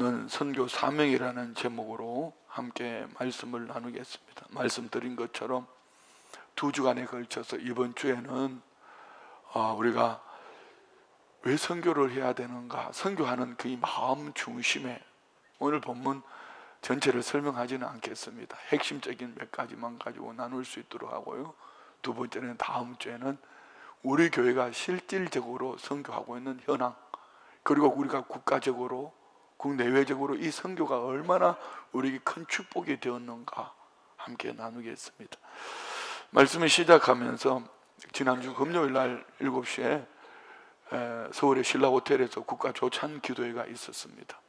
오늘은 선교 사명이라는 제목으로 함께 말씀을 나누겠습니다. 말씀드린 것처럼 2주간에 걸쳐서 이번 주에는 우리가 왜 선교를 해야 되는가, 선교하는 그 마음 중심에, 오늘 본문 전체를 설명하지는 않겠습니다. 핵심적인 몇 가지만 가지고 나눌 수 있도록 하고요. 두 번째는 다음 주에는 우리 교회가 실질적으로 선교하고 있는 현황, 그리고 우리가 국가적으로, 국내외적으로 이 선교가 얼마나 우리에게 큰 축복이 되었는가 함께 나누겠습니다. 말씀을 시작하면서 지난주 금요일 날 7시에 서울의 신라호텔에서 국가조찬 기도회가 있었습니다.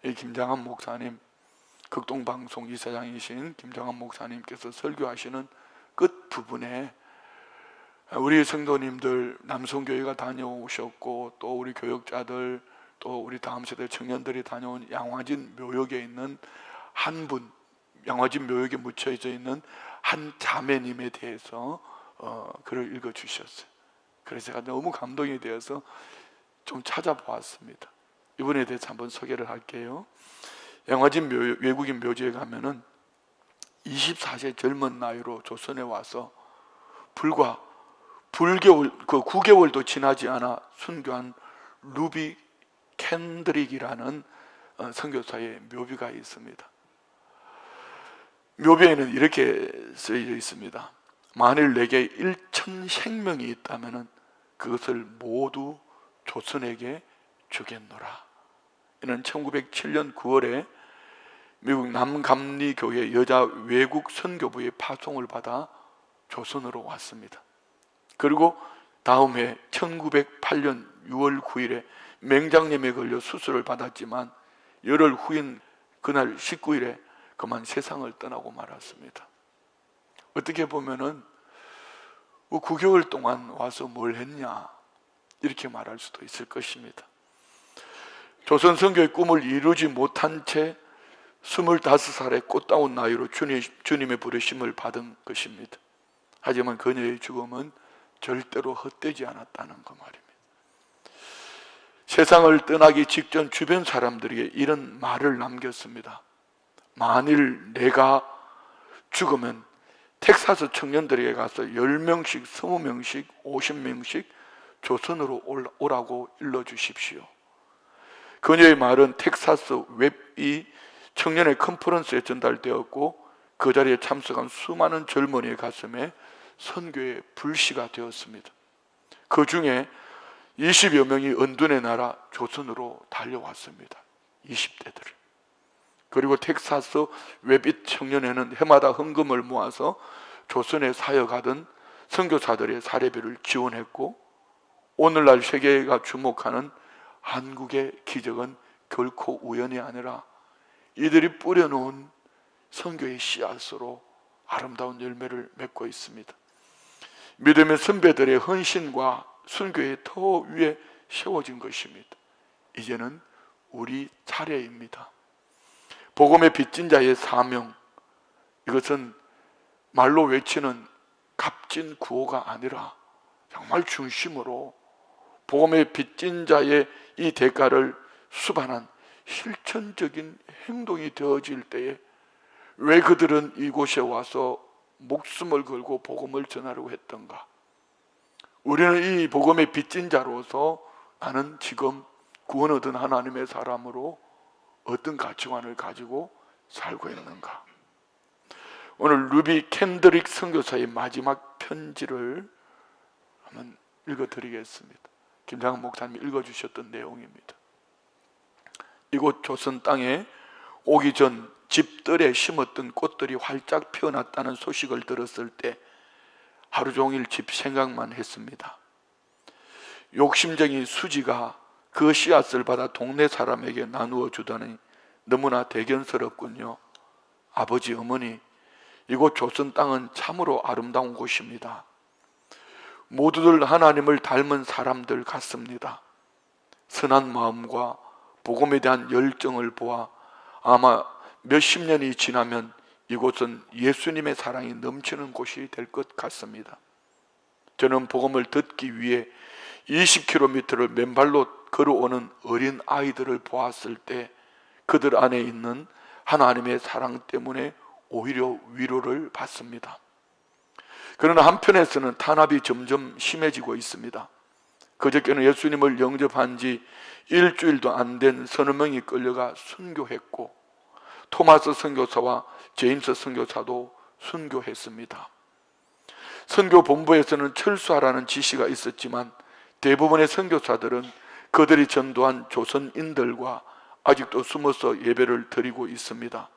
이 김장한 목사님, 극동방송 이사장이신 김장한 목사님께서 설교하시는 끝부분에 우리 성도님들, 남성교회가 다녀오셨고 또 우리 교역자들, 또 우리 다음 세대 청년들이 다녀온 양화진 묘역에 있는 한 분, 양화진 묘역에 묻혀져 있는 한 자매님에 대해서 글을 읽어주셨어요. 그래서 제가 너무 감동이 되어서 좀 찾아보았습니다. 이분에 대해서 한번 소개를 할게요. 양화진 외국인 묘지에 가면은 24세 젊은 나이로 조선에 와서 불과 9개월도 지나지 않아 순교한 루비 캔드릭이라는 선교사의 묘비가 있습니다. 묘비에는 이렇게 쓰여져 있습니다. 만일 내게 1,000 생명이 있다면 그것을 모두 조선에게 주겠노라. 이는 1907년 9월에 미국 남감리교회 여자 외국 선교부의 파송을 받아 조선으로 왔습니다. 그리고 다음 해 1908년 6월 9일에 맹장염에 걸려 수술을 받았지만 열흘 후인 그날 19일에 그만 세상을 떠나고 말았습니다. 어떻게 보면은 9개월 동안 와서 뭘 했냐, 이렇게 말할 수도 있을 것입니다. 조선 선교의 꿈을 이루지 못한 채 25살의 꽃다운 나이로 주님의 부르심을 받은 것입니다. 하지만 그녀의 죽음은 절대로 헛되지 않았다는 그 말입니다. 세상을 떠나기 직전 주변 사람들에게 이런 말을 남겼습니다. 만일 내가 죽으면 텍사스 청년들에게 가서 10명씩, 20명씩, 50명씩 조선으로 오라고 일러주십시오. 그녀의 말은 텍사스 웹이 청년의 컨퍼런스에 전달되었고 그 자리에 참석한 수많은 젊은이의 가슴에 선교의 불씨가 되었습니다. 그 중에 20여 명이 은둔의 나라 조선으로 달려왔습니다. 20대들. 그리고 텍사스 웹잇 청년회는 해마다 헌금을 모아서 조선에 사역하던 선교사들의 사례비를 지원했고, 오늘날 세계가 주목하는 한국의 기적은 결코 우연이 아니라 이들이 뿌려놓은 선교의 씨앗으로 아름다운 열매를 맺고 있습니다. 믿음의 선배들의 헌신과 순교의 터 위에 세워진 것입니다. 이제는 우리 차례입니다. 복음의 빚진 자의 사명, 이것은 말로 외치는 값진 구호가 아니라 정말 중심으로 복음의 빚진 자의 이 대가를 수반한 실천적인 행동이 되어질 때에 왜 그들은 이곳에 와서 목숨을 걸고 복음을 전하려고 했던가? 우리는 이 복음의 빚진 자로서 나는 지금 구원 얻은 하나님의 사람으로 어떤 가치관을 가지고 살고 있는가? 오늘 루비 캔드릭 선교사의 마지막 편지를 한번 읽어드리겠습니다. 김장한 목사님이 읽어주셨던 내용입니다. 이곳 조선 땅에 오기 전 집들에 심었던 꽃들이 활짝 피어났다는 소식을 들었을 때 하루 종일 집 생각만 했습니다. 욕심쟁이 수지가 그 씨앗을 받아 동네 사람에게 나누어 주다니 너무나 대견스럽군요. 아버지, 어머니, 이곳 조선 땅은 참으로 아름다운 곳입니다. 모두들 하나님을 닮은 사람들 같습니다. 선한 마음과 복음에 대한 열정을 보아 아마 몇십 년이 지나면 이곳은 예수님의 사랑이 넘치는 곳이 될 것 같습니다. 저는 복음을 듣기 위해 20km를 맨발로 걸어오는 어린 아이들을 보았을 때 그들 안에 있는 하나님의 사랑 때문에 오히려 위로를 받습니다. 그러나 한편에서는 탄압이 점점 심해지고 있습니다. 그저께는 예수님을 영접한 지 일주일도 안 된 서너 명이 끌려가 순교했고, 토마스 선교사와 제임스 선교사도 순교했습니다. 선교 본부에서는 철수하라는 지시가 있었지만 대부분의 선교사들은 그들이 전도한 조선인들과 아직도 숨어서 예배를 드리고 있습니다.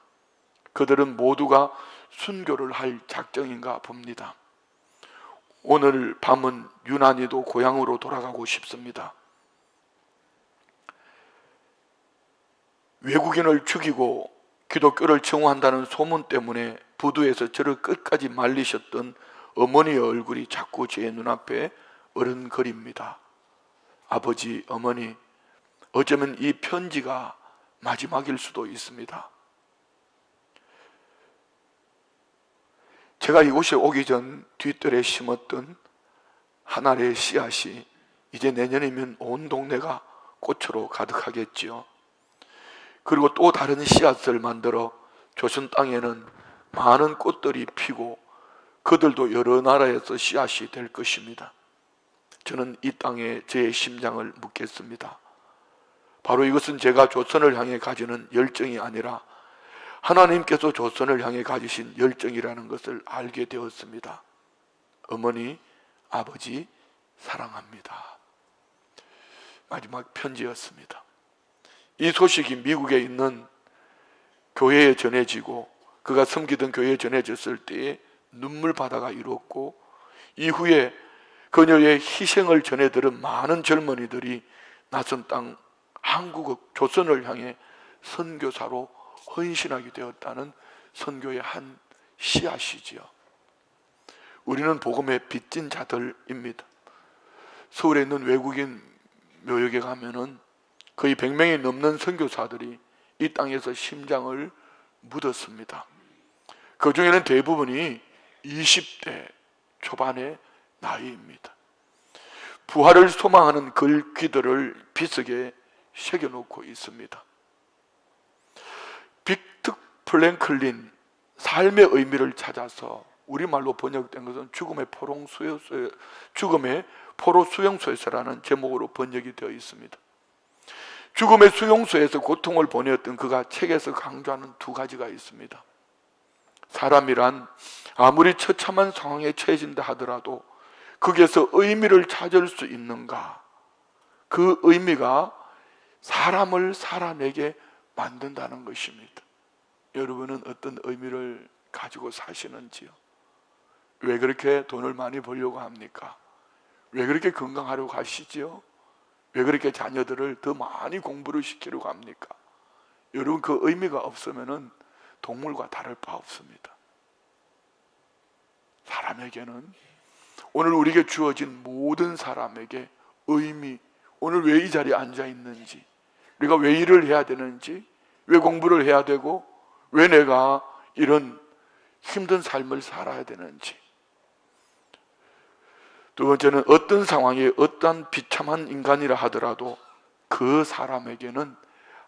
그들은 모두가 순교를 할 작정인가 봅니다. 오늘 밤은 유난히도 고향으로 돌아가고 싶습니다. 외국인을 죽이고 기독교를 증오한다는 소문 때문에 부두에서 저를 끝까지 말리셨던 어머니의 얼굴이 자꾸 제 눈앞에 어른거립니다. 아버지, 어머니, 어쩌면 이 편지가 마지막일 수도 있습니다. 제가 이곳에 오기 전 뒷뜰에 심었던 한 알의 씨앗이 이제 내년이면 온 동네가 꽃으로 가득하겠지요. 그리고 또 다른 씨앗을 만들어 조선 땅에는 많은 꽃들이 피고 그들도 여러 나라에서 씨앗이 될 것입니다. 저는 이 땅에 제 심장을 묻겠습니다. 바로 이것은 제가 조선을 향해 가지는 열정이 아니라 하나님께서 조선을 향해 가지신 열정이라는 것을 알게 되었습니다. 어머니, 아버지, 사랑합니다. 마지막 편지였습니다. 이 소식이 미국에 있는 교회에 전해지고 그가 섬기던 교회에 전해졌을 때에 눈물바다가 일었고, 이후에 그녀의 희생을 전해들은 많은 젊은이들이 낯선 땅 한국, 조선을 향해 선교사로 헌신하게 되었다는 선교의 한 씨앗이지요. 우리는 복음의 빚진 자들입니다. 서울에 있는 외국인 묘역에 가면은 거의 100명이 넘는 선교사들이 이 땅에서 심장을 묻었습니다. 그 중에는 대부분이 20대 초반의 나이입니다. 부활을 소망하는 글귀들을 비석에 새겨놓고 있습니다. 빅터 프랭클린, 삶의 의미를 찾아서 우리말로 번역된 것은 죽음의 포로 수용소에서라는 제목으로 번역이 되어 있습니다. 죽음의 수용소에서 고통을 보내었던 그가 책에서 강조하는 두 가지가 있습니다. 사람이란 아무리 처참한 상황에 처해진다 하더라도 거기에서 의미를 찾을 수 있는가? 그 의미가 사람을 살아내게 만든다는 것입니다. 여러분은 어떤 의미를 가지고 사시는지요? 왜 그렇게 돈을 많이 벌려고 합니까? 왜 그렇게 건강하려고 하시지요? 왜 그렇게 자녀들을 더 많이 공부를 시키려고 합니까? 여러분, 그 의미가 없으면 동물과 다를 바 없습니다. 사람에게는, 오늘 우리에게 주어진 모든 사람에게 의미, 오늘 왜 이 자리에 앉아 있는지, 우리가 왜 일을 해야 되는지, 왜 공부를 해야 되고, 왜 내가 이런 힘든 삶을 살아야 되는지. 두 번째는 어떤 상황에 어떠한 비참한 인간이라 하더라도 그 사람에게는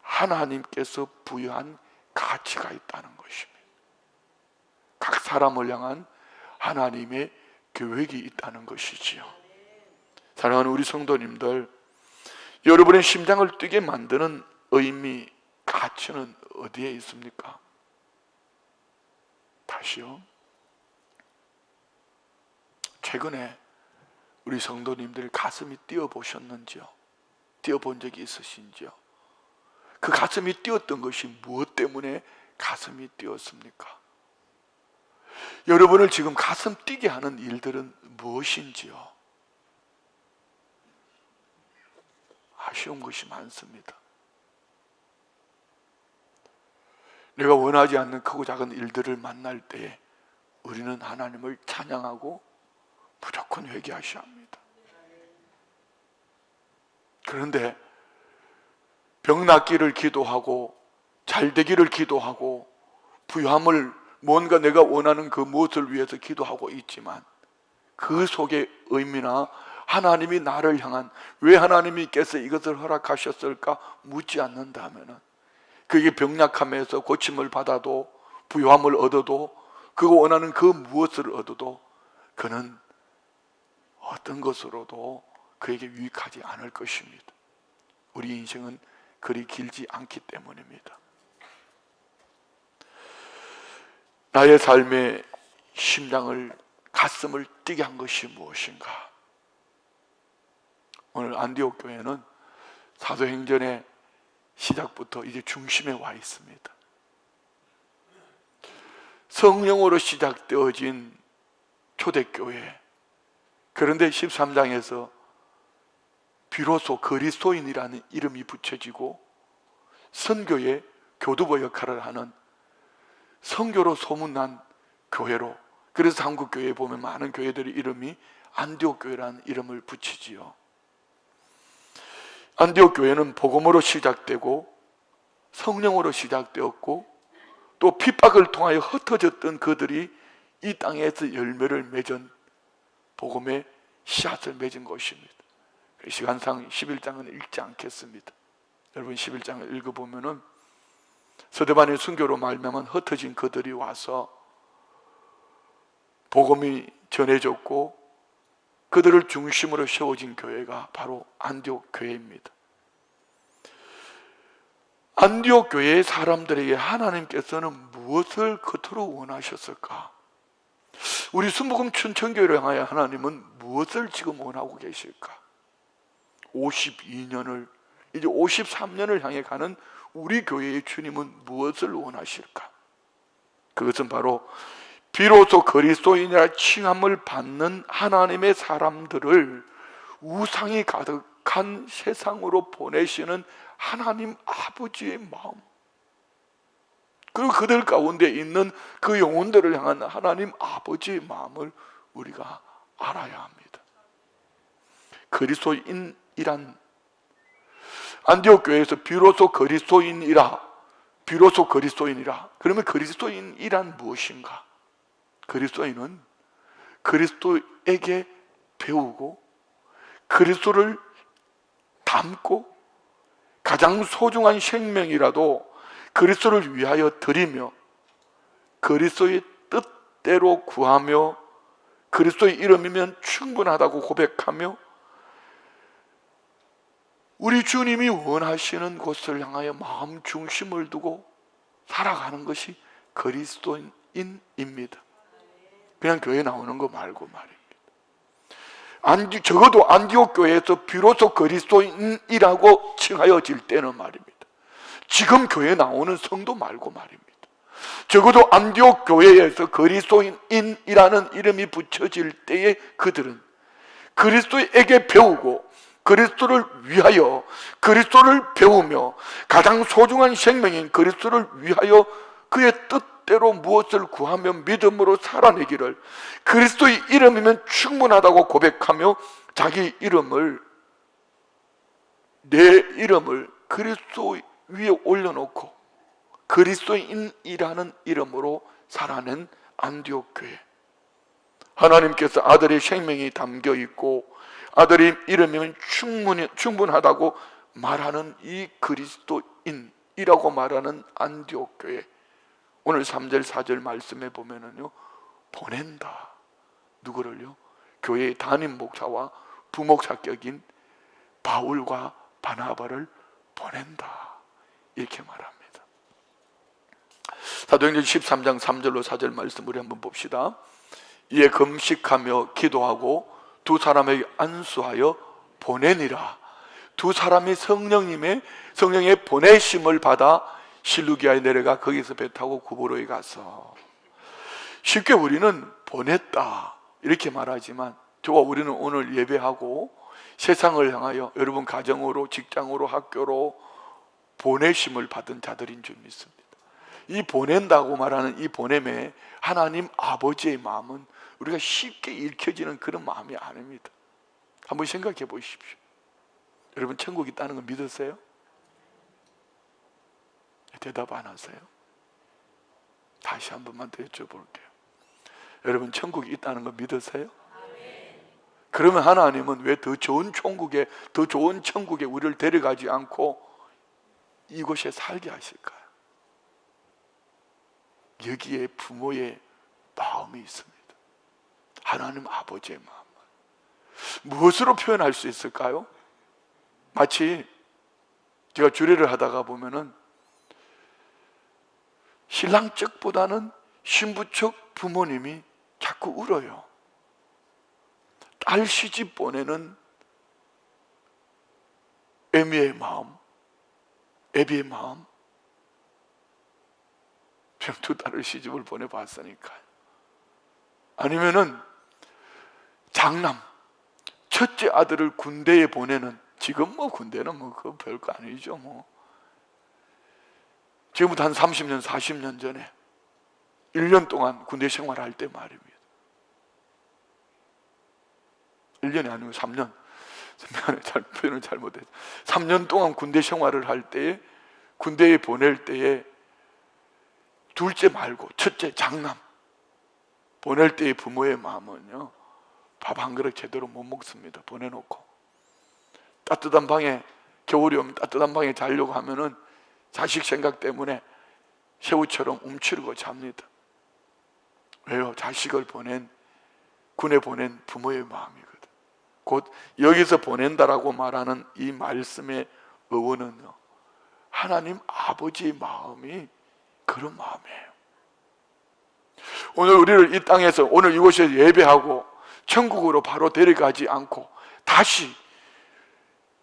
하나님께서 부여한 가치가 있다는 것입니다. 각 사람을 향한 하나님의 계획이 있다는 것이지요. 사랑하는 우리 성도님들, 여러분의 심장을 뛰게 만드는 의미, 가치는 어디에 있습니까? 다시요. 최근에 우리 성도님들 가슴이 뛰어보셨는지요? 뛰어본 적이 있으신지요? 그 가슴이 뛰었던 것이 무엇 때문에 가슴이 뛰었습니까? 여러분을 지금 가슴 뛰게 하는 일들은 무엇인지요? 아쉬운 것이 많습니다. 내가 원하지 않는 크고 작은 일들을 만날 때 우리는 하나님을 찬양하고 무조건 회개하셔야 합니다. 그런데 병 낫기를 기도하고 잘 되기를 기도하고 부유함을, 뭔가 내가 원하는 그 무엇을 위해서 기도하고 있지만 그 속의 의미나 하나님이 나를 향한, 왜 하나님께서 이것을 허락하셨을까 묻지 않는다면 그에게 병약함에서 고침을 받아도 부요함을 얻어도 그가 원하는 그 무엇을 얻어도 그는 어떤 것으로도 그에게 유익하지 않을 것입니다. 우리 인생은 그리 길지 않기 때문입니다. 나의 삶의 심장을 가슴을 뛰게 한 것이 무엇인가? 오늘 안디옥 교회는 사도행전의 시작부터 이제 중심에 와 있습니다. 성령으로 시작되어진 초대교회. 그런데 13장에서 비로소 그리스도인이라는 이름이 붙여지고 선교의 교두보 역할을 하는 선교로 소문난 교회로, 그래서 한국 교회에 보면 많은 교회들의 이름이 안디옥 교회라는 이름을 붙이지요. 안디옥 교회는 복음으로 시작되고 성령으로 시작되었고 또 핍박을 통하여 흩어졌던 그들이 이 땅에서 열매를 맺은 복음의 씨앗을 맺은 것입니다. 시간상 11장은 읽지 않겠습니다. 여러분 11장을 읽어보면은 서대반의 순교로 말미암아 흩어진 그들이 와서 복음이 전해졌고 그들을 중심으로 세워진 교회가 바로 안디옥 교회입니다. 안디옥 교회의 사람들에게 하나님께서는 무엇을 그토록 원하셨을까? 우리 순복음 춘천교회를 향하여 하나님은 무엇을 지금 원하고 계실까? 52년을 이제 53년을 향해 가는 우리 교회의 주님은 무엇을 원하실까? 그것은 바로 비로소 그리스도인이라 칭함을 받는 하나님의 사람들을 우상이 가득한 세상으로 보내시는 하나님 아버지의 마음, 그리고 그들 가운데 있는 그 영혼들을 향한 하나님 아버지의 마음을 우리가 알아야 합니다. 그리스도인이란, 안디옥 교회에서 비로소 그리스도인이라, 그러면 그리스도인이란 무엇인가? 그리스도인은 그리스도에게 배우고 그리스도를 닮고 가장 소중한 생명이라도 그리스도를 위하여 드리며 그리스도의 뜻대로 구하며 그리스도의 이름이면 충분하다고 고백하며 우리 주님이 원하시는 곳을 향하여 마음 중심을 두고 살아가는 것이 그리스도인입니다. 그냥 교회 나오는 거 말고 말입니다. 적어도 안디옥 교회에서 비로소 그리스도인이라고 칭하여질 때는 말입니다. 지금 교회 나오는 성도 말고 말입니다. 적어도 안디옥 교회에서 그리스도인이라는 이름이 붙여질 때에 그들은 그리스도에게 배우고 그리스도를 위하여 그리스도를 배우며 가장 소중한 생명인 그리스도를 위하여 그의 뜻대로 무엇을 구하며 믿음으로 살아내기를 그리스도의 이름이면 충분하다고 고백하며 자기 이름을, 내 이름을 그리스도 위에 올려놓고 그리스도인이라는 이름으로 살아낸 안디옥 교회. 하나님께서 아들의 생명이 담겨 있고 아들의 이름이면 충분하다고 말하는 이 그리스도인이라고 말하는 안디옥 교회. 오늘 3절 4절 말씀에 보면은요, 보낸다. 누구를요? 교회의 담임 목사와 부목사격인 바울과 바나바를 보낸다. 이렇게 말합니다. 사도행전 13장 3절로 4절 말씀 우리 한번 봅시다. 이에 금식하며 기도하고 두 사람에게 안수하여 보내니라. 두 사람이 성령의 보내심을 받아 실루기아에 내려가 거기서 배 타고 구브로에 가서, 쉽게 우리는 보냈다 이렇게 말하지만 저와 우리는 오늘 예배하고 세상을 향하여 여러분 가정으로 직장으로 학교로 보내심을 받은 자들인 줄 믿습니다. 이 보낸다고 말하는 이 보냄에 하나님 아버지의 마음은 우리가 쉽게 읽혀지는 그런 마음이 아닙니다. 한번 생각해 보십시오. 여러분 천국 있다는 거 믿으세요? 대답 안 하세요? 다시 한 번만 더 여쭤볼게요. 여러분 천국이 있다는 거 믿으세요? 그러면 하나님은 왜 더 좋은 천국에 우리를 데려가지 않고 이곳에 살게 하실까요? 여기에 부모의 마음이 있습니다. 하나님 아버지의 마음. 무엇으로 표현할 수 있을까요? 마치 제가 주례를 하다가 보면은 신랑 측보다는 신부 측 부모님이 자꾸 울어요. 딸 시집 보내는 애미의 마음, 애비의 마음. 제가 두 딸을 시집을 보내봤으니까요. 아니면은 장남, 첫째 아들을 군대에 보내는, 지금 뭐 군대는 뭐 그거 별거 아니죠 뭐. 지금부터 한 30년, 40년 전에 1년 동안 군대 생활할 때 말입니다. 1년이 아니고 3년. 표현을 잘못했어요. 3년 동안 군대 생활을 할 때에, 군대에 보낼 때에 둘째 말고 첫째 장남 보낼 때의 부모의 마음은요, 밥 한 그릇 제대로 못 먹습니다. 보내놓고 따뜻한 방에, 겨울이 오면 따뜻한 방에 자려고 하면은 자식 생각 때문에 새우처럼 움츠리고 잡니다. 왜요? 자식을 군에 보낸 부모의 마음이거든. 곧 여기서 보낸다라고 말하는 이 말씀의 어원은요, 하나님 아버지의 마음이 그런 마음이에요. 오늘 우리를 이 땅에서, 오늘 이곳에 예배하고 천국으로 바로 데려가지 않고 다시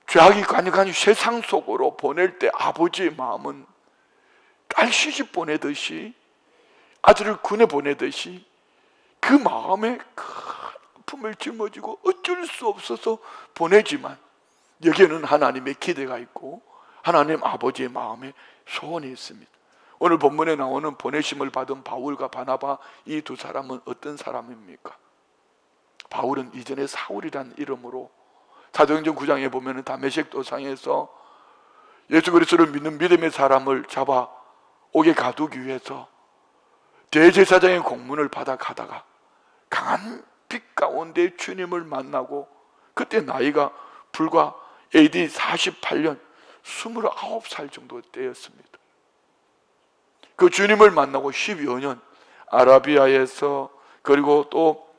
죄악이 가득한 세상 속으로 보낼 때 아버지의 마음은 딸 시집 보내듯이, 아들을 군에 보내듯이 그 마음에 큰 아픔을 짊어지고 어쩔 수 없어서 보내지만, 여기에는 하나님의 기대가 있고 하나님 아버지의 마음에 소원이 있습니다. 오늘 본문에 나오는 보내심을 받은 바울과 바나바, 이 두 사람은 어떤 사람입니까? 바울은 이전에 사울이라는 이름으로 사도행전 9장에 보면 다메섹 도상에서 예수 그리스도를 믿는 믿음의 사람을 잡아 옥에 가두기 위해서 대제사장의 공문을 받아 가다가 강한 빛 가운데 주님을 만나고, 그때 나이가 불과 AD 48년 29살 정도 때였습니다. 그 주님을 만나고 10여 년 아라비아에서, 그리고 또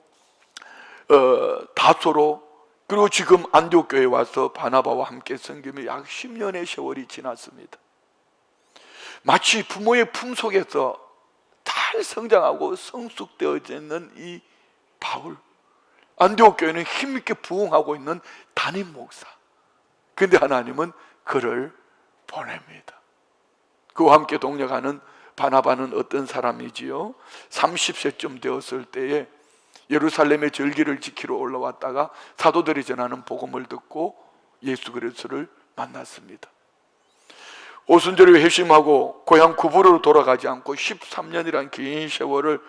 다소로, 그리고 지금 안디옥 교회에 와서 바나바와 함께 섬기며 약 10년의 세월이 지났습니다. 마치 부모의 품속에서 잘 성장하고 성숙되어져 있는 이 바울, 안디옥 교회는 힘있게 부흥하고 있는 담임 목사. 그런데 하나님은 그를 보냅니다. 그와 함께 동역하는 바나바는 어떤 사람이지요? 30세쯤 되었을 때에 예루살렘의 절기를 지키러 올라왔다가 사도들이 전하는 복음을 듣고 예수 그리스도를 만났습니다. 오순절에 회심하고 고향 구부로로 돌아가지 않고 13년이라는 긴 세월을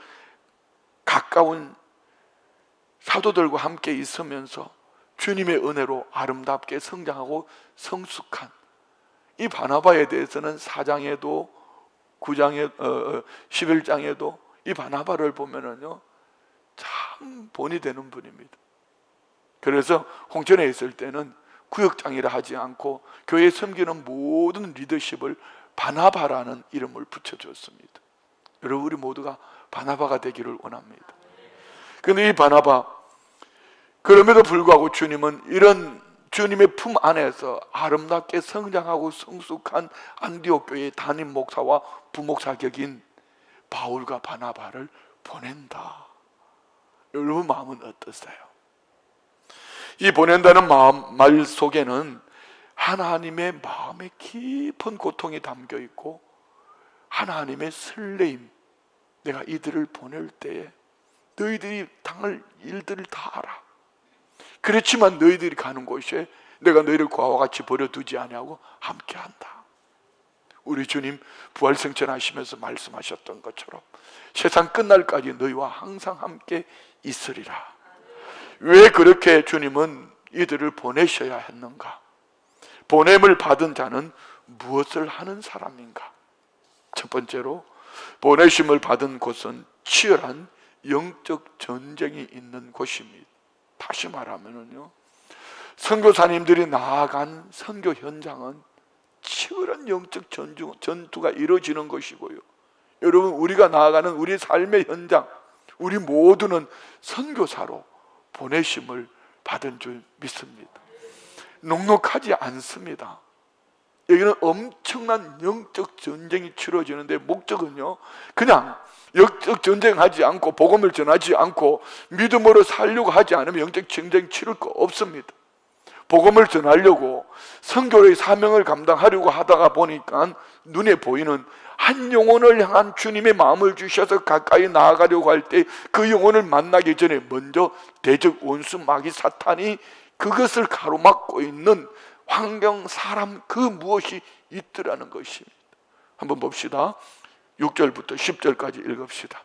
가까운 사도들과 함께 있으면서 주님의 은혜로 아름답게 성장하고 성숙한 이 바나바에 대해서는 4장에도 9장에 11장에도 이 바나바를 보면은요, 참 본이 되는 분입니다. 그래서 홍천에 있을 때는 구역장이라 하지 않고 교회에 섬기는 모든 리더십을 바나바라는 이름을 붙여줬습니다. 여러분, 우리 모두가 바나바가 되기를 원합니다. 그런데 이 바나바, 그럼에도 불구하고 주님은 이런 주님의 품 안에서 아름답게 성장하고 성숙한 안디옥 교회의 담임 목사와 부목사 격인 바울과 바나바를 보낸다. 여러분 마음은 어떠세요? 이 보낸다는 말 속에는 하나님의 마음의 깊은 고통이 담겨 있고 하나님의 설레임, 내가 이들을 보낼 때에 너희들이 당할 일들을 다 알아. 그렇지만 너희들이 가는 곳에 내가 너희를 과와 같이 버려두지 아니하고 함께한다. 우리 주님 부활승천하시면서 말씀하셨던 것처럼 세상 끝날까지 너희와 항상 함께 있으리라. 왜 그렇게 주님은 이들을 보내셔야 했는가? 보냄을 받은 자는 무엇을 하는 사람인가? 첫 번째로, 보내심을 받은 곳은 치열한 영적 전쟁이 있는 곳입니다. 다시 말하면요, 선교사님들이 나아간 선교 현장은 치열한 영적 전투가 이루어지는 것이고요, 여러분, 우리가 나아가는 우리 삶의 현장, 우리 모두는 선교사로 보내심을 받은 줄 믿습니다. 넉넉하지 않습니다. 여기는 엄청난 영적 전쟁이 치러지는데, 목적은요, 그냥 영적 전쟁하지 않고 복음을 전하지 않고 믿음으로 살려고 하지 않으면 영적 전쟁 치를 거 없습니다. 복음을 전하려고 선교의 사명을 감당하려고 하다가 보니까 눈에 보이는 한 영혼을 향한 주님의 마음을 주셔서 가까이 나아가려고 할 때 그 영혼을 만나기 전에 먼저 대적 원수 마귀 사탄이 그것을 가로막고 있는 환경, 사람, 그 무엇이 있더라는 것입니다. 한번 봅시다. 6절부터 10절까지 읽읍시다.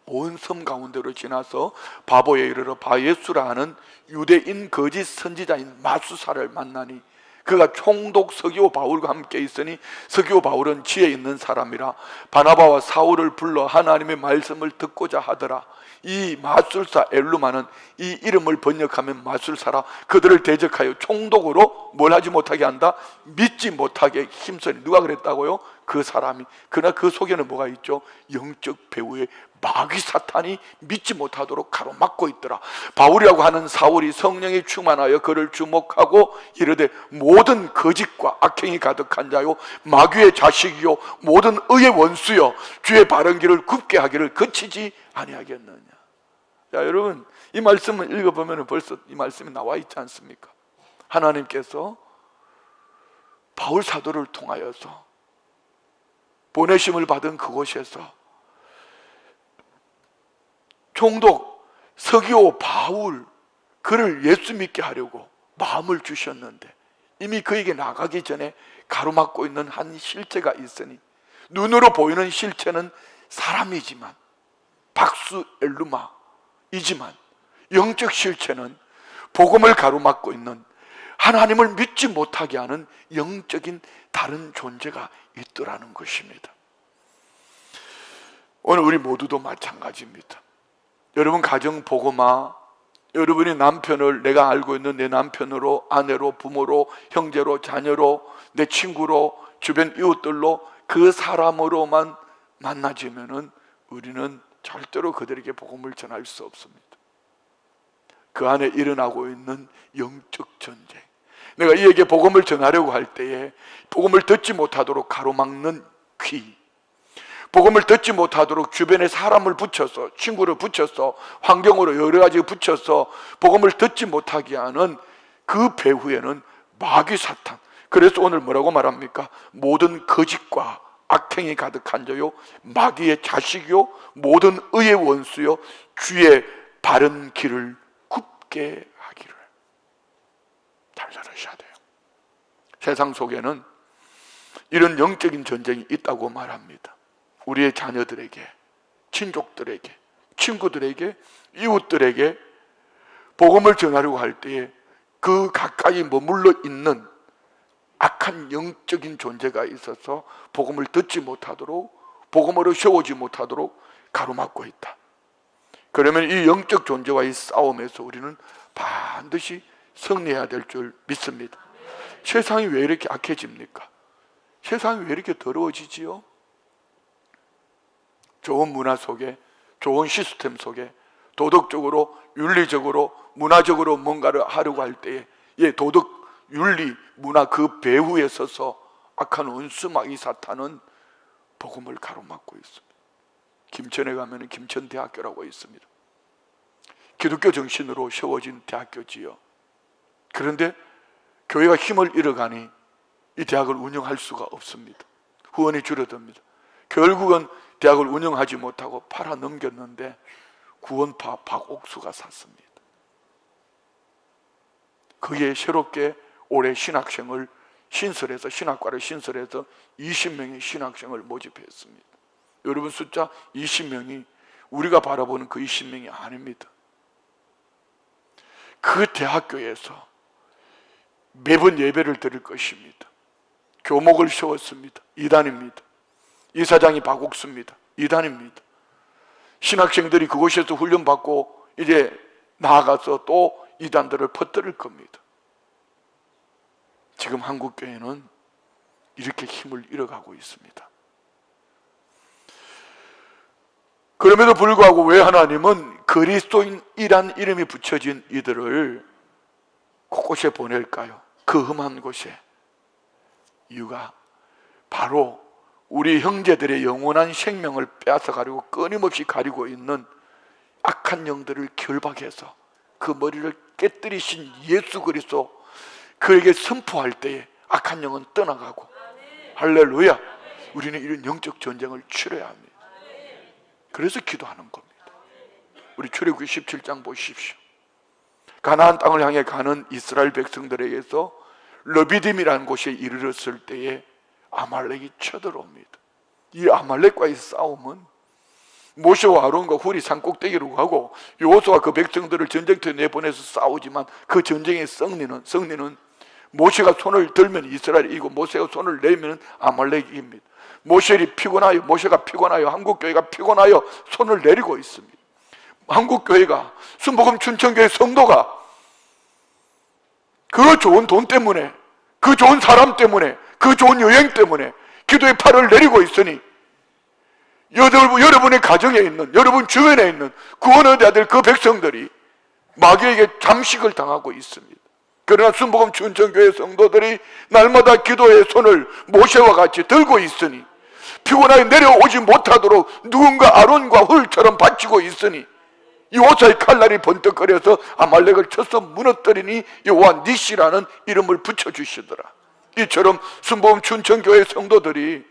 온 섬 가운데로 지나서 바보에 이르러 바예수라 하는 유대인 거짓 선지자인 마수사를 만나니 그가 총독 서기오 바울과 함께 있으니 서기오 바울은 지혜 있는 사람이라 바나바와 사울을 불러 하나님의 말씀을 듣고자 하더라. 이 마술사 엘루마는 이 이름을 번역하면 마술사라. 그들을 대적하여 총독으로 뭘 하지 못하게 한다? 믿지 못하게 힘쓰니. 누가 그랬다고요? 그 사람이. 그러나 그 속에는 뭐가 있죠? 영적 배후에 마귀 사탄이 믿지 못하도록 가로막고 있더라. 바울이라고 하는 사울이 성령에 충만하여 그를 주목하고 이르되 모든 거짓과 악행이 가득한 자요 마귀의 자식이요 모든 의의 원수요 주의 바른 길을 굽게 하기를 그치지 아니하겠느냐. 자, 여러분, 이 말씀을 읽어보면 벌써 이 말씀이 나와 있지 않습니까? 하나님께서 바울 사도를 통하여서 보내심을 받은 그곳에서 총독 서기오 바울, 그를 예수 믿게 하려고 마음을 주셨는데 이미 그에게 나가기 전에 가로막고 있는 한 실체가 있으니, 눈으로 보이는 실체는 사람이지만 박수 엘루마이지만 영적 실체는 복음을 가로막고 있는 하나님을 믿지 못하게 하는 영적인 다른 존재가 있더라는 것입니다. 오늘 우리 모두도 마찬가지입니다. 여러분 가정 복음화, 여러분이 남편을 내가 알고 있는 내 남편으로, 아내로, 부모로, 형제로, 자녀로, 내 친구로, 주변 이웃들로 그 사람으로만 만나지면은 우리는 절대로 그들에게 복음을 전할 수 없습니다. 그 안에 일어나고 있는 영적 전쟁, 내가 이에게 복음을 전하려고 할 때에 복음을 듣지 못하도록 가로막는 귀, 복음을 듣지 못하도록 주변에 사람을 붙여서, 친구를 붙여서, 환경으로 여러 가지 붙여서 복음을 듣지 못하게 하는 그 배후에는 마귀 사탄, 그래서 오늘 뭐라고 말합니까? 모든 거짓과 악행이 가득한 자요 마귀의 자식이요 모든 의의 원수요 주의 바른 길을 굽게 하기를. 잘 들으셔야 돼요. 세상 속에는 이런 영적인 전쟁이 있다고 말합니다. 우리의 자녀들에게, 친족들에게, 친구들에게, 이웃들에게 복음을 전하려고 할 때에 그 가까이 머물러 있는 악한 영적인 존재가 있어서 복음을 듣지 못하도록, 복음으로 세우지 못하도록 가로막고 있다. 그러면 이 영적 존재와의 싸움에서 우리는 반드시 승리해야 될 줄 믿습니다. 세상이 왜 이렇게 악해집니까? 세상이 왜 이렇게 더러워지지요? 좋은 문화 속에, 좋은 시스템 속에 도덕적으로, 윤리적으로, 문화적으로 뭔가를 하려고 할 때에 도덕, 윤리, 문화 그 배후에 서서 악한 원수 마귀 사탄은 복음을 가로막고 있습니다. 김천에 가면 김천대학교라고 있습니다. 기독교 정신으로 세워진 대학교지요. 그런데 교회가 힘을 잃어가니 이 대학을 운영할 수가 없습니다. 후원이 줄어듭니다. 결국은 대학을 운영하지 못하고 팔아 넘겼는데 구원파 박옥수가 샀습니다. 그게 새롭게 올해 신학생을 신설해서, 신학과를 신설해서 20명의 신학생을 모집했습니다. 여러분, 숫자 20명이 우리가 바라보는 그 20명이 아닙니다. 그 대학교에서 매번 예배를 드릴 것입니다. 교목을 세웠습니다. 이단입니다. 이사장이 박옥수입니다. 이단입니다. 신학생들이 그곳에서 훈련받고 이제 나아가서 또 이단들을 퍼뜨릴 겁니다. 지금 한국교회는 이렇게 힘을 잃어가고 있습니다. 그럼에도 불구하고 왜 하나님은 그리스도인이란 이름이 붙여진 이들을 곳곳에 보낼까요? 그 험한 곳에. 이유가 바로 우리 형제들의 영원한 생명을 빼앗아 가리고 끊임없이 가리고 있는 악한 영들을 결박해서 그 머리를 깨뜨리신 예수 그리스도 그에게 선포할 때에 악한 영은 떠나가고, 할렐루야. 우리는 이런 영적 전쟁을 치러야 합니다. 그래서 기도하는 겁니다. 우리 출애굽기 17장 보십시오. 가나안 땅을 향해 가는 이스라엘 백성들에게서 르비딤이라는 곳에 이르렀을 때에 아말렉이 쳐들어옵니다. 이 아말렉과의 싸움은 모세와 아론과 훌이 산꼭대기로 가고 여호수아가 그 백성들을 전쟁터에 내보내서 싸우지만 그 전쟁의 승리는 모세가 손을 들면 이스라엘이 이기고 모세가 손을 내면 아말렉이 이깁니다. 모세가 피곤하여 한국교회가 피곤하여 손을 내리고 있습니다. 한국교회가, 순복음 춘천교회 성도가 그 좋은 돈 때문에, 그 좋은 사람 때문에, 그 좋은 여행 때문에 기도의 팔을 내리고 있으니 여러분의 가정에 있는, 여러분 주변에 있는 구원 얻어야 될 그 백성들이 마귀에게 잠식을 당하고 있습니다. 그러나 순복음 춘천교회 성도들이 날마다 기도의 손을 모세와 같이 들고 있으니, 피곤하게 내려오지 못하도록 누군가 아론과 훌처럼 바치고 있으니, 여호수아의 칼날이 번뜩거려서 아말렉을 쳐서 무너뜨리니 여호와 니시라는 이름을 붙여주시더라. 이처럼 순복음 춘천교회 성도들이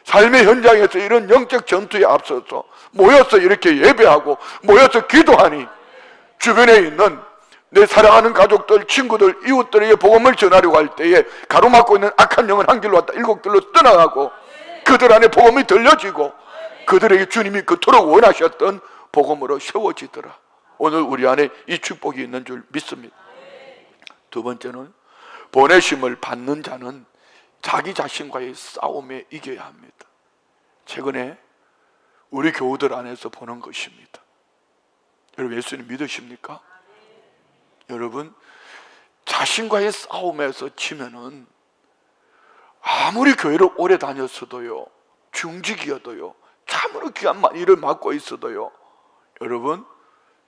삶의 현장에서 이런 영적 전투에 앞서서 모여서 이렇게 예배하고 모여서 기도하니 주변에 있는 내 사랑하는 가족들, 친구들, 이웃들에게 복음을 전하려고 할 때에 가로막고 있는 악한 영은 한 길로 왔다 일곱 길로 떠나가고 그들 안에 복음이 들려지고 그들에게 주님이 그토록 원하셨던 복음으로 세워지더라. 오늘 우리 안에 이 축복이 있는 줄 믿습니다. 두 번째는 보내심을 받는 자는 자기 자신과의 싸움에 이겨야 합니다. 최근에 우리 교우들 안에서 보는 것입니다. 여러분 예수님 믿으십니까? 여러분 자신과의 싸움에서 지면은 아무리 교회를 오래 다녔어도요, 중직이어도요, 참으로 귀한 일을 맡고 있어도요, 여러분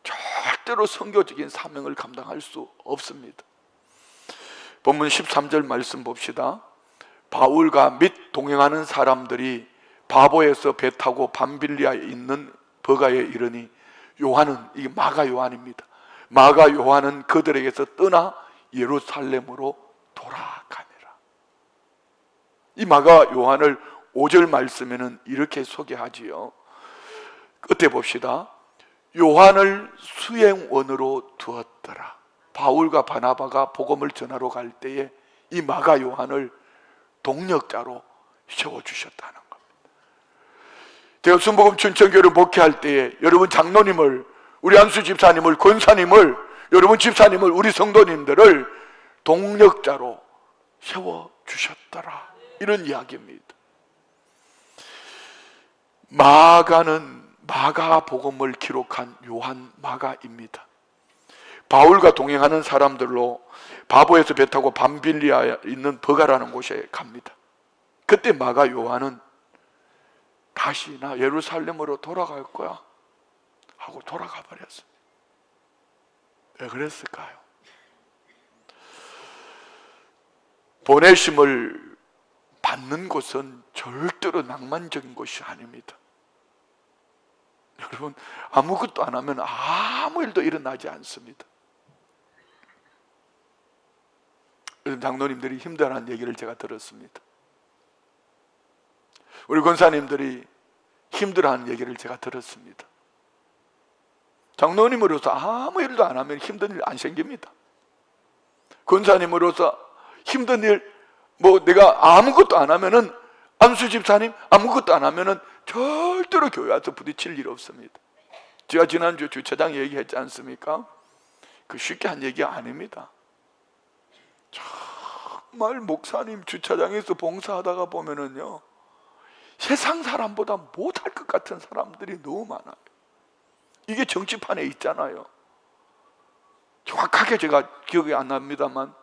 절대로 선교적인 사명을 감당할 수 없습니다. 본문 13절 말씀 봅시다. 바울과 및 동행하는 사람들이 바보에서 배 타고 밤빌리아에 있는 버가에 이르니 요한은, 이게 마가 요한입니다. 마가 요한은 그들에게서 떠나 예루살렘으로 돌아가니라. 이 마가 요한을 5절 말씀에는 이렇게 소개하지요. 끝에 봅시다. 요한을 수행원으로 두었더라. 바울과 바나바가 복음을 전하러 갈 때에 이 마가 요한을 동력자로 세워주셨다는 겁니다. 제가 순복음 춘천교회를 목회할 때에 여러분 장로님을, 우리 안수 집사님을, 권사님을, 여러분 집사님을, 우리 성도님들을 동력자로 세워주셨더라, 이런 이야기입니다. 마가는 마가복음을 기록한 요한 마가입니다. 바울과 동행하는 사람들로 바보에서 배 타고 밤빌리아에 있는 버가라는 곳에 갑니다. 그때 마가 요한은 다시 나 예루살렘으로 돌아갈 거야 하고 돌아가 버렸어요. 왜 그랬을까요? 보내심을 받는 것은 절대로 낭만적인 것이 아닙니다. 여러분 아무것도 안 하면 아무 일도 일어나지 않습니다. 장로님들이 힘들어하는 얘기를 제가 들었습니다. 우리 권사님들이 힘들어하는 얘기를 제가 들었습니다. 장로님으로서 아무 일도 안 하면 힘든 일 안 생깁니다. 권사님으로서 힘든 일, 내가 아무것도 안 하면은, 안수 집사님 아무것도 안 하면은 절대로 교회 와서 부딪힐 일 없습니다. 제가 지난주 주차장 얘기했지 않습니까? 그 쉽게 한 얘기 아닙니다. 정말 목사님 주차장에서 봉사하다가 보면은요, 세상 사람보다 못할 것 같은 사람들이 너무 많아요. 이게 정치판에 있잖아요. 정확하게 제가 기억이 안 납니다만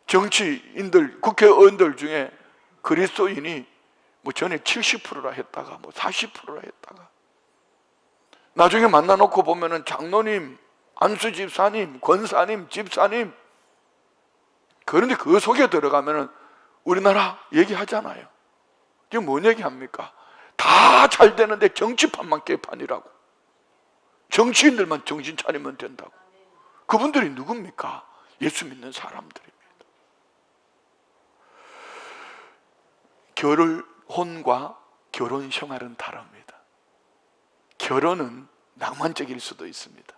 정치인들, 국회의원들 중에 그리스도인이 전에 70%라 했다가 40%라 했다가 나중에 만나놓고 보면은 장로님, 안수 집사님, 권사님, 집사님, 그런데 그 속에 들어가면은 우리나라 얘기하잖아요. 지금 뭔 얘기합니까? 다 잘 되는데 정치판만 개판이라고. 정치인들만 정신 차리면 된다고. 그분들이 누굽니까? 예수 믿는 사람들입니다. 결혼과 결혼 생활은 다릅니다. 결혼은 낭만적일 수도 있습니다.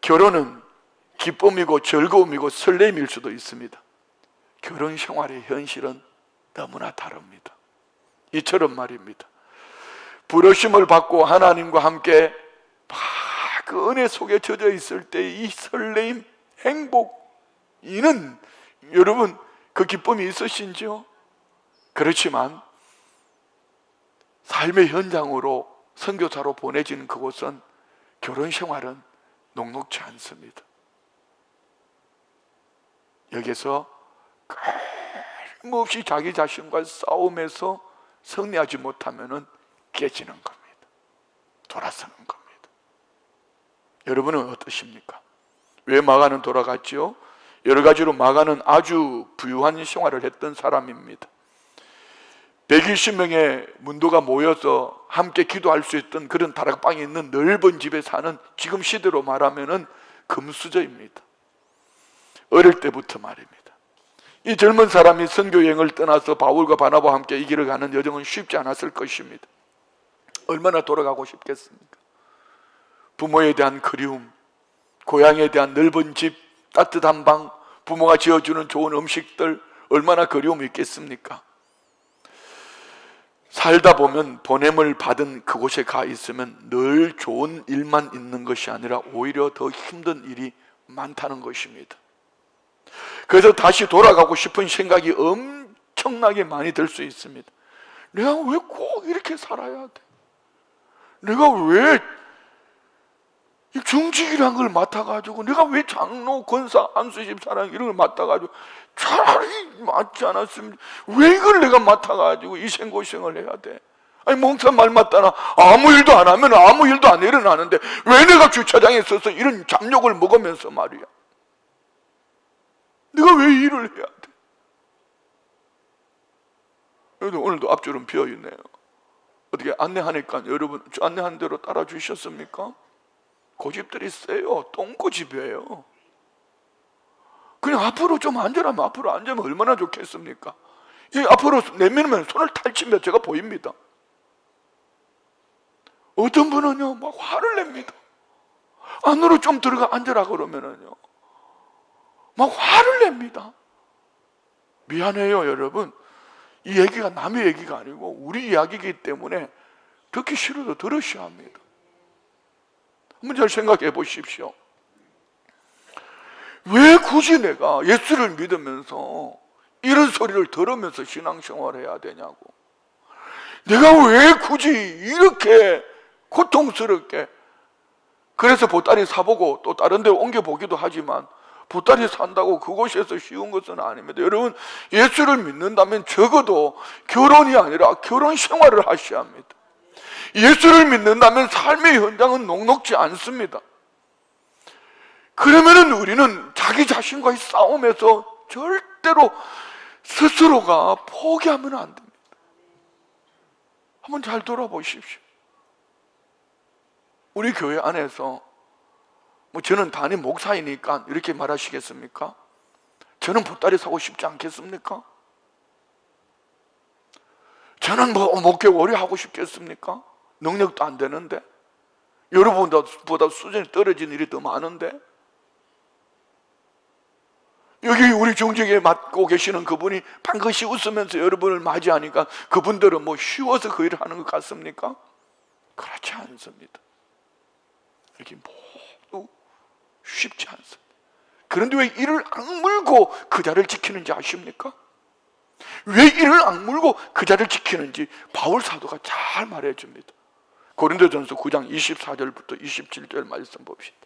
결혼은 기쁨이고 즐거움이고 설렘일 수도 있습니다. 결혼 생활의 현실은 너무나 다릅니다. 이처럼 말입니다. 부르심을 받고 하나님과 함께 그 은혜 속에 젖어 있을 때 이 설레임, 행복, 이는 여러분 그 기쁨이 있으신지요? 그렇지만 삶의 현장으로 선교사로 보내지는 그곳은 결혼 생활은 녹록지 않습니다. 여기서 끊임없이 자기 자신과 싸움에서 승리하지 못하면 깨지는 겁니다. 돌아서는 겁니다. 여러분은 어떠십니까? 왜 마가는 돌아갔지요? 여러 가지로 마가는 아주 부유한 생활을 했던 사람입니다. 120명의 문도가 모여서 함께 기도할 수 있던 그런 다락방이 있는 넓은 집에 사는, 지금 시대로 말하면 금수저입니다. 어릴 때부터 말입니다. 이 젊은 사람이 선교여행을 떠나서 바울과 바나바와 함께 이 길을 가는 여정은 쉽지 않았을 것입니다. 얼마나 돌아가고 싶겠습니까? 부모에 대한 그리움, 고향에 대한 넓은 집, 따뜻한 방, 부모가 지어주는 좋은 음식들, 얼마나 그리움이 있겠습니까? 살다 보면 보냄을 받은 그곳에 가 있으면 늘 좋은 일만 있는 것이 아니라 오히려 더 힘든 일이 많다는 것입니다. 그래서 다시 돌아가고 싶은 생각이 엄청나게 많이 들 수 있습니다. 내가 왜 꼭 이렇게 살아야 돼? 내가 왜 이 중직이라는 걸 맡아가지고, 내가 왜 장로, 권사, 안수집사랑 이런 걸 맡아가지고, 차라리 맞지 않았으면 왜 이걸 내가 맡아가지고 이 생고생을 해야 돼? 아니 목사 말 맞다나 아무 일도 안 하면 아무 일도 안 일어나는데 왜 내가 주차장에 서서 이런 잡욕을 먹으면서 말이야? 내가 왜 일을 해야 돼? 여러분 오늘도 앞줄은 비어있네요. 어떻게 안내하니까 여러분 안내한 대로 따라주셨습니까? 고집들이 세요. 똥고집이에요. 그냥 앞으로 좀 앉으라면 앞으로 앉으면 얼마나 좋겠습니까? 이 앞으로 내밀면 손을 탈치면 제가 보입니다. 어떤 분은요 막 화를 냅니다. 안으로 좀 들어가 앉으라 그러면은요 막 화를 냅니다. 미안해요 여러분. 이 얘기가 남의 얘기가 아니고 우리 이야기이기 때문에 듣기 싫어도 들으셔야 합니다. 한번 잘 생각해 보십시오. 왜 굳이 내가 예수를 믿으면서 이런 소리를 들으면서 신앙생활을 해야 되냐고. 내가 왜 굳이 이렇게 고통스럽게, 그래서 보따리 사보고 또 다른 데 옮겨보기도 하지만 보따리 산다고 그곳에서 쉬운 것은 아닙니다. 여러분 예수를 믿는다면 적어도 결혼이 아니라 결혼 생활을 하셔야 합니다. 예수를 믿는다면 삶의 현장은 녹록지 않습니다. 그러면은 우리는 자기 자신과의 싸움에서 절대로 스스로가 포기하면 안 됩니다. 한번 잘 돌아보십시오. 우리 교회 안에서 저는 담임 목사이니까 이렇게 말하시겠습니까? 저는 보따리 사고 싶지 않겠습니까? 저는 목회 오래 하고 싶겠습니까? 능력도 안 되는데, 여러분보다 수준이 떨어진 일이 더 많은데, 여기 우리 중직에 맡고 계시는 그분이 반드시 웃으면서 여러분을 맞이하니까 그분들은 쉬워서 그 일을 하는 것 같습니까? 그렇지 않습니다. 이렇게 모두 쉽지 않습니다. 그런데 왜 이를 악물고 그 자리를 지키는지 아십니까? 왜 이를 악물고 그 자리를 지키는지 바울 사도가 잘 말해줍니다. 고린도전서 9장 24절부터 27절 말씀 봅시다.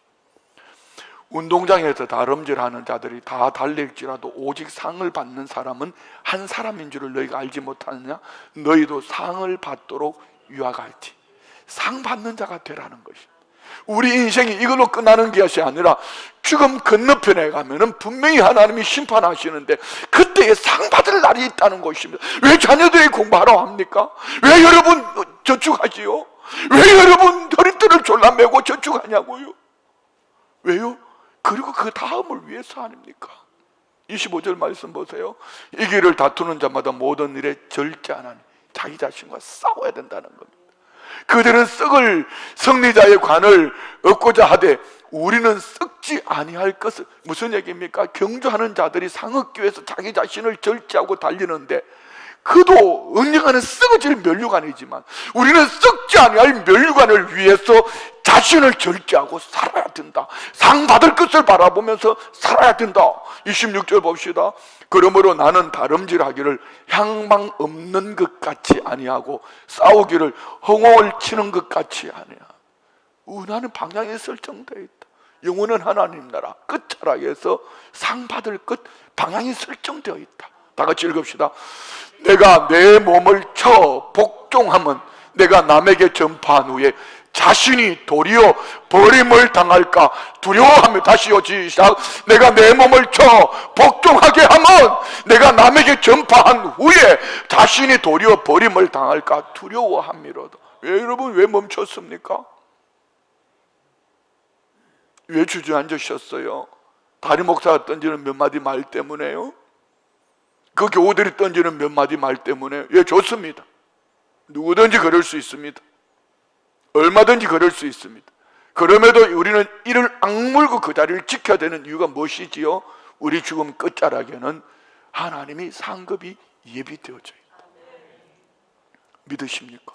운동장에서 다름질하는 자들이 다 달릴지라도 오직 상을 받는 사람은 한 사람인 줄을 너희가 알지 못하느냐? 너희도 상을 받도록 유학할지. 상 받는 자가 되라는 것입니다. 우리 인생이 이걸로 끝나는 것이 아니라 죽음 건너편에 가면은 분명히 하나님이 심판하시는데 그때에 상 받을 날이 있다는 것입니다. 왜 자녀들이 공부하라고 합니까? 왜 여러분 저축하지요? 왜 여러분 허리띠를 졸라매고 저축하냐고요? 왜요? 그리고 그 다음을 위해서 아닙니까? 25절 말씀 보세요. 이 길을 다투는 자마다 모든 일에 절제하나니 자기 자신과 싸워야 된다는 겁니다. 그들은 썩을 승리자의 관을 얻고자 하되 우리는 썩지 아니할 것을. 무슨 얘기입니까? 경주하는 자들이 상 얻기 위해서 자기 자신을 절제하고 달리는데 그도 언젠가는 썩어질 면류관이지만 우리는 썩지 아니할 면류관을 위해서 자신을 절제하고 살아야 된다. 상 받을 것을 바라보면서 살아야 된다. 26절 봅시다. 그러므로 나는 다름질하기를 향방 없는 것 같이 아니하고 싸우기를 허공을 치는 것 같이 아니야. 나는 방향이 설정되어 있다. 영혼은 하나님 나라 끝자락에서 상 받을 것 방향이 설정되어 있다. 다 같이 읽읍시다. 내가 내 몸을 쳐 복종하면 내가 남에게 전파한 후에 자신이 도리어 버림을 당할까 두려워하며. 다시요 시작. 내가 내 몸을 쳐 복종하게 하면 내가 남에게 전파한 후에 자신이 도리어 버림을 당할까 두려워함이로다. 왜 여러분 왜 멈췄습니까? 왜 주저앉으셨어요? 다리 목사가 던지는 몇 마디 말 때문에요? 그 교우들이 던지는 몇 마디 말 때문에. 예, 좋습니다. 누구든지 그럴 수 있습니다. 얼마든지 그럴 수 있습니다. 그럼에도 우리는 이를 악물고 그 자리를 지켜야 되는 이유가 무엇이지요? 우리 죽음 끝자락에는 하나님이 상급이 예비되어져 있다. 믿으십니까?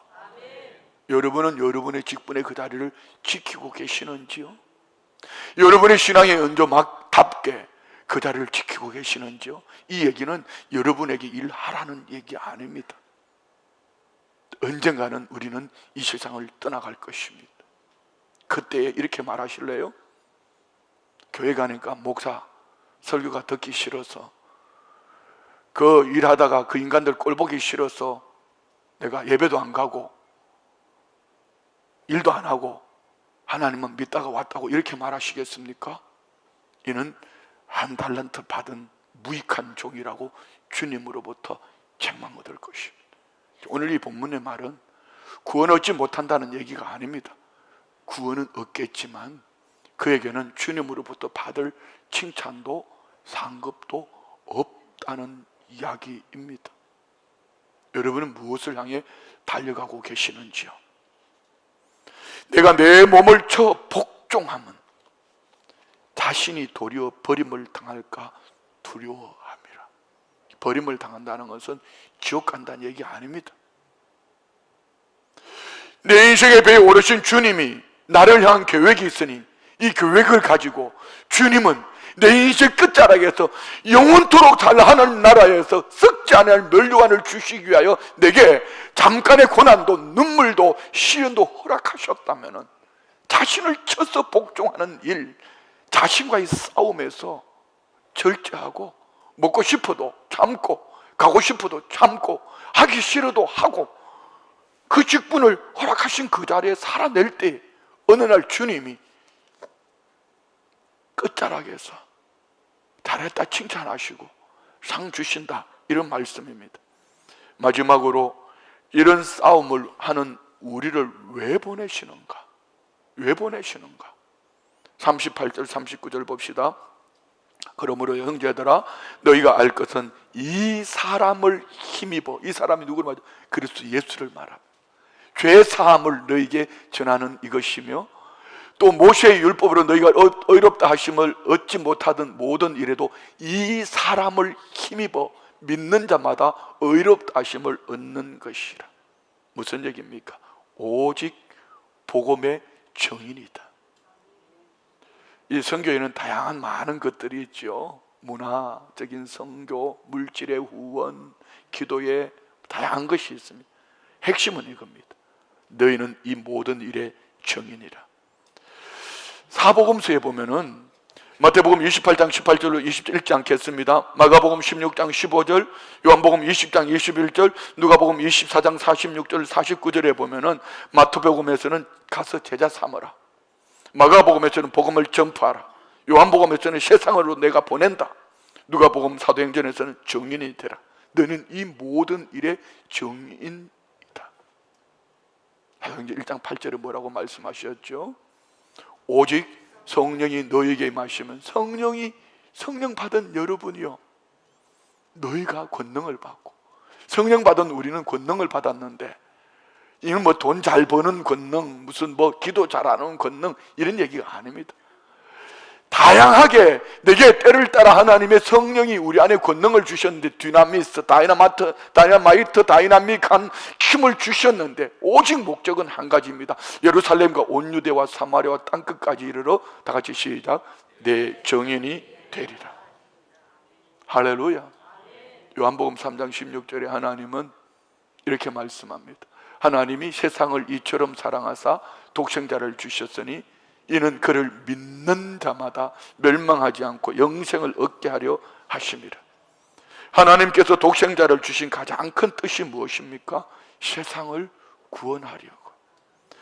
여러분은 여러분의 직분의 그 자리를 지키고 계시는지요? 여러분의 신앙의 연조막답게 그 자리를 지키고 계시는지요? 이 얘기는 여러분에게 일하라는 얘기 아닙니다. 언젠가는 우리는 이 세상을 떠나갈 것입니다. 그때 이렇게 말하실래요? 교회 가니까 목사 설교가 듣기 싫어서, 그 일하다가 그 인간들 꼴 보기 싫어서 내가 예배도 안 가고 일도 안 하고 하나님은 믿다가 왔다고 이렇게 말하시겠습니까? 이는 한 달란트 받은 무익한 종이라고 주님으로부터 책망 얻을 것입니다. 오늘 이 본문의 말은 구원 얻지 못한다는 얘기가 아닙니다. 구원은 얻겠지만 그에게는 주님으로부터 받을 칭찬도 상급도 없다는 이야기입니다. 여러분은 무엇을 향해 달려가고 계시는지요? 내가 내 몸을 쳐 복종하면 자신이 도리어 버림을 당할까 두려워함이라. 버림을 당한다는 것은 지옥 간다는 얘기 아닙니다. 내 인생의 배에 오르신 주님이 나를 향한 계획이 있으니 이 계획을 가지고 주님은 내 인생 끝자락에서 영원토록 잘 하는 나라에서 썩지 않을 면류관을 주시기 위하여 내게 잠깐의 고난도 눈물도 시련도 허락하셨다면 자신을 쳐서 복종하는 일, 자신과의 싸움에서 절제하고 먹고 싶어도 참고 가고 싶어도 참고 하기 싫어도 하고 그 직분을 허락하신 그 자리에 살아낼 때 어느 날 주님이 끝자락에서 잘했다 칭찬하시고 상 주신다, 이런 말씀입니다. 마지막으로 이런 싸움을 하는 우리를 왜 보내시는가? 왜 보내시는가? 38절 39절 봅시다. 그러므로 형제들아 너희가 알 것은 이 사람을 힘입어, 이 사람이 누구를 말하죠? 그리스도 예수를 말합니다. 죄 사함을 너희에게 전하는 이것이며 또 모세의 율법으로 너희가 의롭다 하심을 얻지 못하던 모든 일에도 이 사람을 힘입어 믿는 자마다 의롭다 하심을 얻는 것이라. 무슨 얘기입니까? 오직 복음의 정인이다. 이 선교에는 다양한 많은 것들이 있죠. 문화적인 선교, 물질의 후원, 기도의 다양한 것이 있습니다. 핵심은 이겁니다. 너희는 이 모든 일의 정인이라. 사복음서에 보면은 마태복음 28장 18절로 20절 읽지 않겠습니다. 마가복음 16장 15절, 요한복음 20장 21절, 누가복음 24장 46절 49절에 보면은 마태복음에서는 가서 제자 삼으라, 마가복음에서는 복음을 전파하라, 요한복음에서는 세상으로 내가 보낸다, 누가복음 사도행전에서는 증인이 되라. 너는 이 모든 일의 증인이다. 사도행전 1장 8절에 뭐라고 말씀하셨죠? 오직 성령이 너에게 임하시면 성령 받은 여러분이요, 너희가 권능을 받고, 성령 받은 우리는 권능을 받았는데, 이건 뭐 돈 잘 버는 권능, 무슨 뭐 기도 잘하는 권능, 이런 얘기가 아닙니다. 다양하게 내게 때를 따라 하나님의 성령이 우리 안에 권능을 주셨는데, 디나미스, 다이나믹한 힘을 주셨는데, 오직 목적은 한 가지입니다. 예루살렘과 온 유대와 사마리아와 땅끝까지 이르러, 다 같이 시작, 내 증인이 되리라. 할렐루야. 요한복음 3장 16절에 하나님은 이렇게 말씀합니다. 하나님이 세상을 이처럼 사랑하사 독생자를 주셨으니 이는 그를 믿는 자마다 멸망하지 않고 영생을 얻게 하려 하심이라. 하나님께서 독생자를 주신 가장 큰 뜻이 무엇입니까? 세상을 구원하려고.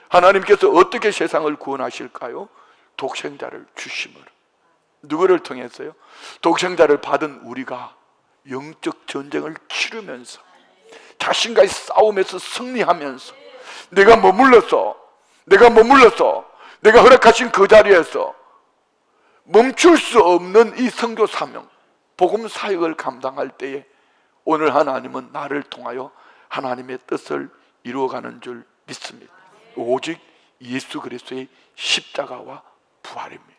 하나님께서 어떻게 세상을 구원하실까요? 독생자를 주심으로. 누구를 통해서요? 독생자를 받은 우리가 영적 전쟁을 치르면서, 자신과의 싸움에서 승리하면서, 내가 머물러서 내가 허락하신 그 자리에서 멈출 수 없는 이 선교 사명, 복음 사역을 감당할 때에 오늘 하나님은 나를 통하여 하나님의 뜻을 이루어가는 줄 믿습니다. 오직 예수 그리스도의 십자가와 부활입니다.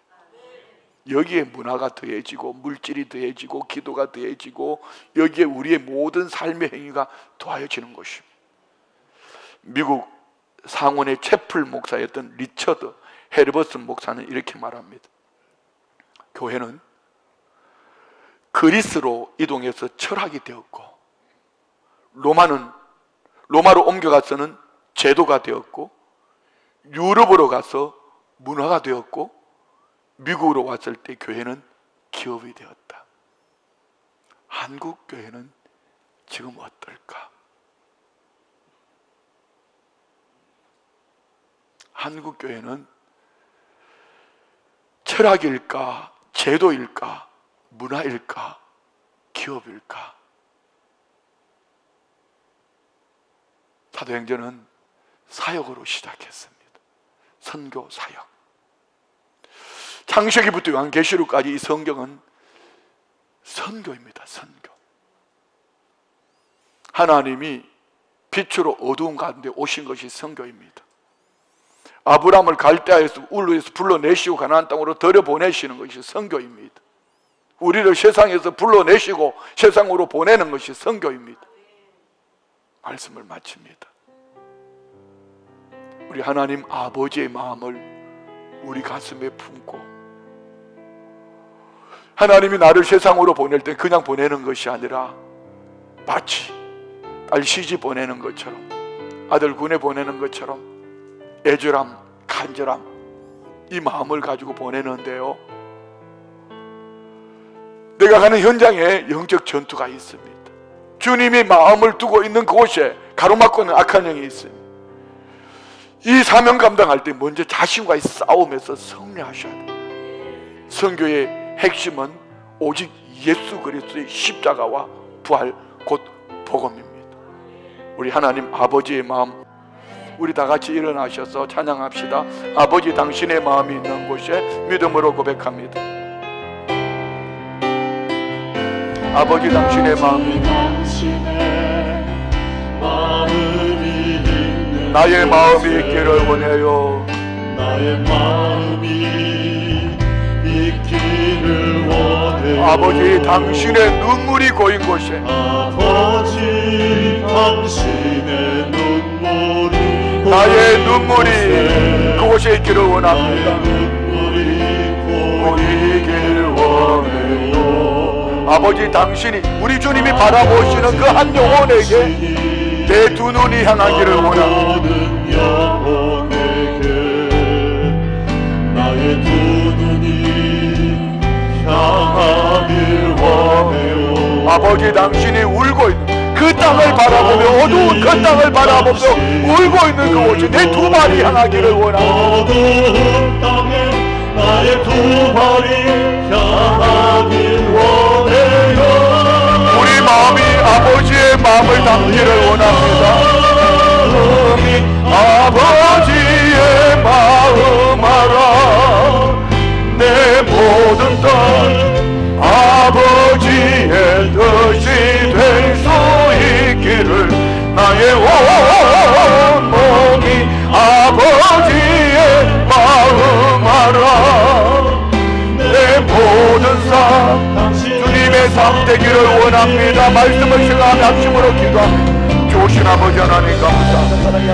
여기에 문화가 더해지고, 물질이 더해지고, 기도가 더해지고, 여기에 우리의 모든 삶의 행위가 더해지는 것입니다. 미국 상원의 채플 목사였던 리처드 헤르버슨 목사는 이렇게 말합니다. 교회는 그리스로 이동해서 철학이 되었고, 로마로 옮겨가서는 제도가 되었고, 유럽으로 가서 문화가 되었고, 미국으로 왔을 때 교회는 기업이 되었다. 한국 교회는 지금 어떨까? 한국 교회는 철학일까, 제도일까, 문화일까, 기업일까? 사도행전은 사역으로 시작했습니다. 선교 사역. 창세기부터 요한계시록까지 이 성경은 선교입니다. 선교. 하나님이 빛으로 어두운 가운데 오신 것이 선교입니다. 아브라함을 갈대아에서 울루에서 불러내시고 가나안 땅으로 들여보내시는 것이 선교입니다. 우리를 세상에서 불러내시고 세상으로 보내는 것이 선교입니다. 말씀을 마칩니다. 우리 하나님 아버지의 마음을 우리 가슴에 품고, 하나님이 나를 세상으로 보낼 때 그냥 보내는 것이 아니라 마치 딸 시집 보내는 것처럼, 아들 군에 보내는 것처럼 애절함, 간절함, 이 마음을 가지고 보내는데요, 내가 가는 현장에 영적 전투가 있습니다. 주님이 마음을 두고 있는 그곳에 가로막고 있는 악한 영이 있습니다. 이 사명 감당할 때 먼저 자신과의 싸움에서 승리하셔야 돼요. 선교의 핵심은 오직 예수 그리스도의 십자가와 부활, 곧 복음입니다. 우리 하나님 아버지의 마음, 우리 다 같이 일어나셔서 찬양합시다. 아버지, 당신의 마음이 있는 곳에 믿음으로 고백합니다. 아버지, 당신의 마음이 나의 마음이 있기를 원해요. 나의 마음이 있기를 원해요. 아버지, 당신의 눈물이 고인 곳에, 아버지, 당신의 눈물이 나의 눈물이 그곳에 있기를 원합니다. 보이길 원해요. 아버지, 당신이, 우리 주님이 바라보시는 그 한 영혼에게 내 두 눈이 향하기를 원합니다. 나의 두 눈이 아버지 당신이 울고 있는 그 땅을 바라보며 어두운 그 땅을 바라보며 울고 있는 그곳에 내 두 발이 향하기를 원합니다. 어두운 땅에 나의 두 발이 향하길 원해요. 우리 마음이 아버지의 마음을 담기를 원합니다. 아버지의 마음 알아. 내 모든 뜻 아버지의 뜻이 될 수 있기를 나의 온몸이 아버지의 마음 알아. 내 모든 삶 주님의 삶 되기를 원합니다. 말씀을 생각하며 합심으로 기도합니다. 좋으신 아버지 하나님 감사합니다.